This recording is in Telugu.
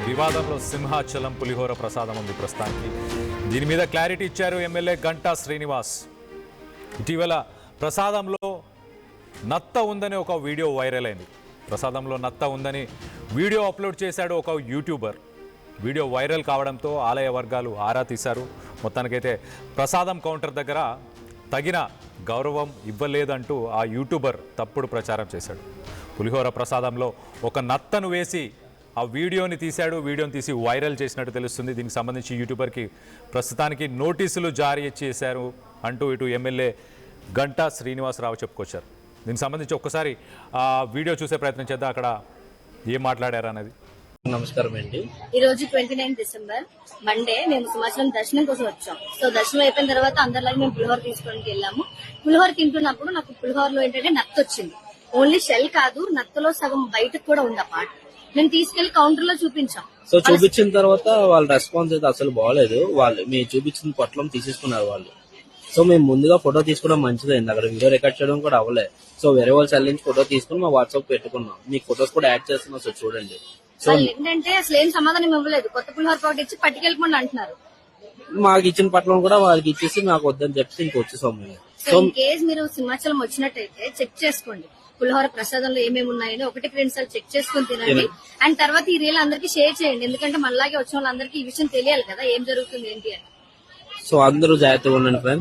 వివాదంలో సింహాచలం పులిహోర ప్రసాదం ఉంది ప్రస్తుతానికి. దీని మీద క్లారిటీ ఇచ్చారు ఎమ్మెల్యే గంటా శ్రీనివాస్. ఇటీవల ప్రసాదంలో నత్త ఉందని ఒక వీడియో వైరల్ అయింది. ప్రసాదంలో నత్త ఉందని వీడియో అప్లోడ్ చేశాడు ఒక యూట్యూబర్. వీడియో వైరల్ కావడంతో ఆలయ వర్గాలు ఆరా తీశారు. మొత్తానికైతే ప్రసాదం కౌంటర్ దగ్గర తగిన గౌరవం ఇవ్వలేదంటూ ఆ యూట్యూబర్ తప్పుడు ప్రచారం చేశాడు. పులిహోర ప్రసాదంలో ఒక నత్తను వేసి ఆ వీడియోని తీశాడు. వీడియోని తీసి వైరల్ చేసినట్టు తెలుస్తుంది. దీనికి సంబంధించి యూట్యూబర్కి ప్రస్తుతానికి నోటీసులు జారీ చేశారు అంటూ ఇటు ఎమ్మెల్యే గంటా శ్రీనివాసరావు చెప్పుకొచ్చారు. దీనికి సంబంధించి ఒక్కసారి ఆ వీడియో చూసే ప్రయత్నం చేద్దాం. అక్కడ ఏం మాట్లాడారు అనేది. నమస్కారం అండి. ఈ రోజు 29 డిసెంబర్ మండే మేము సింహాచలం దర్శనం కోసం వచ్చాం. సో దర్శనం అయిపోయిన తర్వాత అందరిలాగా మేము పులిహోర తీసుకోవడానికి వెళ్ళాము. పులిహోర తింటున్నప్పుడు నాకు పులిహోరలో ఏంటంటే నత్త వచ్చింది. ఓన్లీ షెల్ కాదు, నత్తలో సగం బయటకు కూడా ఉంది ఆ పార్ట్. మేము తీసుకెళ్లి కౌంటర్ లో చూపించాం. సో చూపించిన తర్వాత వాళ్ళ రెస్పాన్స్ అయితే అసలు బాగాలేదు. వాళ్ళు మీరు చూపించిన పొట్లం తీసేసుకున్నారు వాళ్ళు. సో మేము ముందుగా ఫోటో తీసుకోవడం మంచిదైంది. అక్కడ వీడియో రికార్డ్ చేయడం కూడా అవ్వలేదు. సో వేరే వాళ్ళు చెల్లించి ఫోటో తీసుకుని మా వాట్సాప్ పెట్టుకున్నాం. మీకు ఫోటోస్ కూడా యాడ్ చేస్తున్నాం. సో చూడండి. సో ఏంటంటే అసలు ఏం సమాధానం ఇవ్వలేదు. కొత్త పులిహోర పాటు ఇచ్చి పట్టుకెళ్ళిపోండి అంటున్నారు. మాకు ఇచ్చిన పట్లం కూడా వాళ్ళకి ఇచ్చేసి మాకు వద్దని చెప్పి ఇంకొచ్చేసాం మేము. సో ఇన్ కేస్ మీరు సింహాచలం వచ్చినట్టయితే చెక్ చేసుకోండి. పులిహోర ప్రసాదంలో ఏమేమి ఉన్నాయని 1-2 సార్లు చెక్ చేసుకుని తినండి. అండ్ తర్వాత ఈ రీల్ అందరికీ షేర్ చేయండి. ఎందుకంటే మనలాగే వచ్చిన వాళ్ళందరికీ ఈ విషయం తెలియాలి కదా, ఏం జరుగుతుంది ఏంటి అని. సో అందరూ జాగ్రత్తగా ఉండండి ఫ్రెండ్స్.